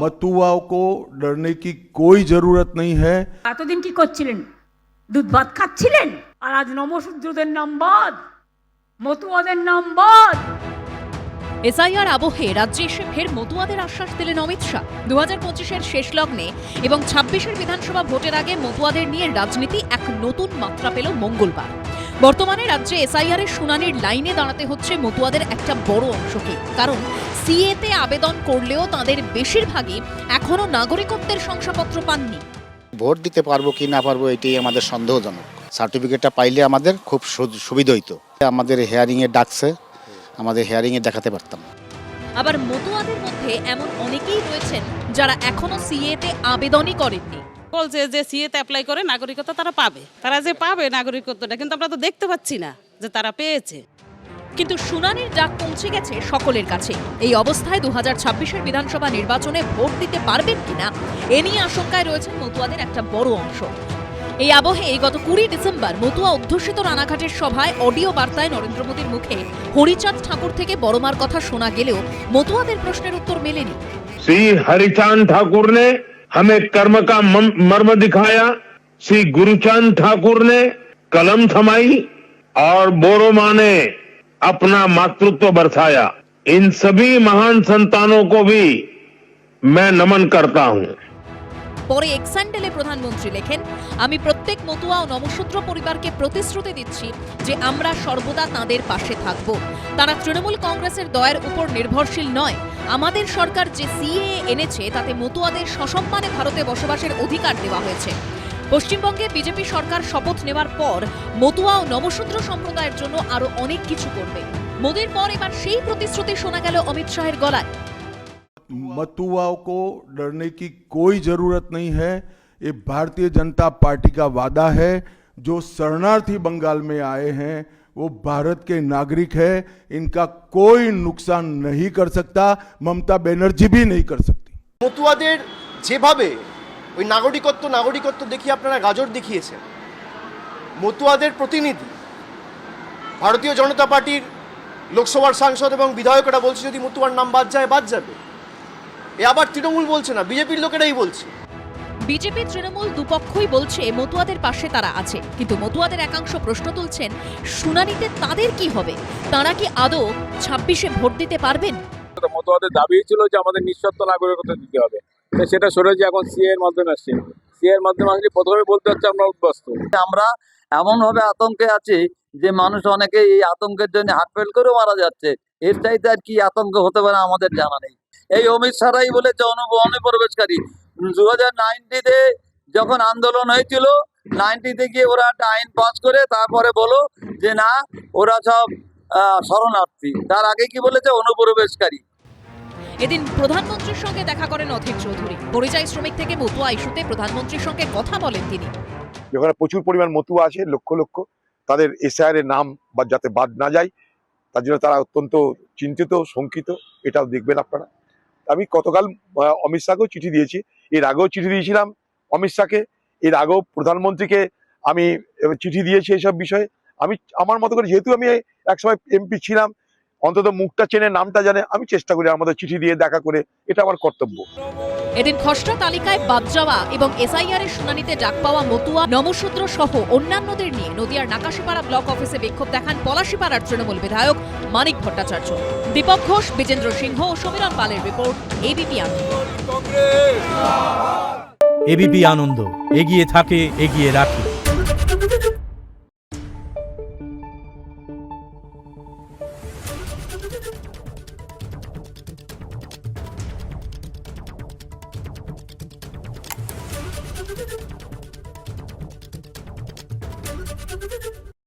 মতুয়াও को डरने की कोई जरूरत नहीं है। এতদিন কি করছিলেন? দুধ ভাত খাচ্ছিলেন, আর আজ নমশূদ্রদের নাম বাদ, মতুয়াদের নাম বাদ। এসআইআর আবহে রাজ্যে এসে ফের মতুয়াদের আশ্বাস দিলেন অমিত শাহ। 2025-এর শেষ লগ্নে এবং 26-এর বিধানসভা ভোটের আগে মতুয়াদের নিয়ে রাজনীতি এক নতুন মাত্রা পেল মঙ্গলবার। বর্তমানে রাজ্যে এসআইআর এর শুনানির লাইনে দাঁড়াতে হচ্ছে মতুয়াদের একটা বড় অংশকে, কারণ সিএতে আবেদন করলেও তাদের বেশিরভাগই এখনো নাগরিকত্বের শংসাপত্র পাননি। ভোট দিতে পারবো কি না পারবো এটাই আমাদের সন্দেহজনক। সার্টিফিকেটটা পাইলে আমাদের খুব সুবিধা হইতো। আমাদের হিয়ারিংয়ে ডাকছে, আমাদের হিয়ারিংয়ে দেখাতে পারতাম। আবার মতুয়াদের মধ্যে এমন অনেকেই রয়েছেন যারা এখনো সিএতে আবেদনই করেননি। বলছে যে সিএতে অ্যাপ্লাই করে নাগরিকত্ব তারা পাবে, তারা যে পাবে নাগরিকত্বটা, কিন্তু আমরা তো দেখতে পাচ্ছি না যে তারা পেয়েছে। কিন্তু শুনানির ডাক পৌঁছে গেছে সকলের কাছে। এই অবস্থায় 2026-এর বিধানসভা নির্বাচনে ভোট দিতে পারবেন কিনা এ নিয়ে আশঙ্কায় রয়েছেন মতুয়াদের একটা বড় অংশ। এই আবহে গত 20 ডিসেম্বর মতুয়া অধ্যুষিত রানাঘাটের সভায় অডিও বার্তায় নরেন্দ্র মোদীর মুখে হরিচাঁদ ঠাকুর থেকে বড়মার কথা শোনা গেলেও মতুয়াদের প্রশ্নের উত্তর মেলেনি। श्री हरिचांद ठाकुर ने हमें कर्म का मर्म दिखाया, श्री गुरुचांद ठाकुर ने कलम थमाई और बोरोमा ने अपना मातृत्व बरसाया। इन सभी महान संतानों को भी मैं नमन करता हूं। পরে এক্স হ্যান্ডেলে প্রধানমন্ত্রী লেখেন, আমি প্রত্যেক মতুয়া ও নমশূদ্র পরিবারকে প্রতিশ্রুতি দিচ্ছি যে আমরা সর্বদা তাঁদের পাশে থাকব। তারা তৃণমূল কংগ্রেসের দয়ের উপর নির্ভরশীল নয়। আমাদের সরকার যে সিএএ এনেছে তাতে মতুয়াদের সসম্মানে ভারতে বসবাসের অধিকার দেওয়া হয়েছে। পশ্চিমবঙ্গে বিজেপি সরকার শপথ নেওয়ার পর মতুয়া ও নমশূদ্র সম্প্রদায়ের জন্য আরো অনেক কিছু করবে। মোদির পর এবার সেই প্রতিশ্রুতি শোনা গেল অমিত শাহের গলায়। मতুआओं को डरने की कोई जरूरत नहीं है। ये भारतीय जनता पार्टी का वादा है। जो शरणार्थी बंगाल में आए हैं वो भारत के नागरिक है, इनका कोई नुकसान नहीं कर सकता, ममता बनर्जी भी नहीं कर सकती। মতুয়াদের যেভাবে ওই নাগরিকত্ব দেখিয়ে আপনারা গাজর দেখিয়েছেন, মতুয়াদের প্রতিনিধি ভারতীয় জনতা পার্টির লোকসভার সাংসদ এবং বিধায়করা বলছে যদি মতুয়ার নাম বাদ যাবে। এ আবার তৃণমূল বলছে না, বিজেপির লোকেরাই বলছে। বিজেপি তৃণমূল দুপক্ষই বলছে মতুয়াদের পাশে তারা আছে, কিন্তু মতুয়াদের একাংশ প্রশ্ন তুলছেন শুনানিতে তাদের কি হবে? তারা কি আদৌ 26-এ ভোট দিতে পারবেন? মতুয়াদের দাবি ছিল যে আমাদের নিঃশর্ত নাগরিকত্ব দিতে হবে, সেটা সরেছে এখন সিএ এর মাধ্যমে আসছে। সিএ এর মাধ্যমে আসলে প্রথমে বলতে হচ্ছে আমরা উদ্বাস্ত। আমরা এমনভাবে আতঙ্কে আছি যে মানুষ অনেকে এই আতঙ্কের জন্য হার্ট ফেল করে মারা যাচ্ছে। এর চাইতে আর কি আতঙ্ক হতে পারে আমাদের জানা নেই। এই অমিত শাহরাই বলেছে অনুপ্রবেশকারী। 2090-তে যখন আন্দোলন হয়েছিল, 90-তে গিয়ে ওরা একটা আইন পাস করে তারপরে বলো যে না ওরা সব শরণার্থী। তার আগে কি বলেছে? অনুপ্রবেশকারী। এদিন প্রধানমন্ত্রীর সঙ্গে দেখা করেন অধীর চৌধুরী। পরিযায়ী শ্রমিক থেকে মতুয়া ইস্যুতে প্রধানমন্ত্রীর সঙ্গে কথা বলেন তিনি। যেখানে প্রচুর পরিমাণ মতুয়া আছে, লক্ষ লক্ষ, তাদের এসআইআর এর নাম যাতে বাদ না যায় তার জন্য তারা অত্যন্ত চিন্তিত, শঙ্কিত। এটাও দেখবেন আপনারা। আমি গতকাল অমিত শাহকেও চিঠি দিয়েছি, এর আগেও চিঠি দিয়েছিলাম অমিত শাহকে, এর আগেও প্রধানমন্ত্রীকে আমি চিঠি দিয়েছি এইসব বিষয়ে। আমি আমার মতো করে, যেহেতু আমি একসময় এমপি ছিলাম, অন্তত মুখটা চেনে, নামটা জানে, আমি চেষ্টা করি আমাদের চিঠি দিয়ে দেখা করে, এটা আমার কর্তব্য। এদিন খসড়া তালিকায় বাদ যাওয়া এবং এসআইআর এর শুনানিতে ডাক পাওয়া মতুয়া, নমশূদ্র সহ অন্যান্যদের নিয়ে নদিয়ার নাকাশীপাড়া ব্লক অফিসে বিক্ষোভ দেখান পলাশীপাড়ার তৃণমূল বিধায়ক মানিক ভট্টাচার্য। দীপক ঘোষ, বিজেন্দ্র সিংহ ও সমীরণ পালের রিপোর্ট, এবিপি আনন্দ। এবিপি আনন্দ, এগিয়ে থাকে, এগিয়ে রাখে। Thank you.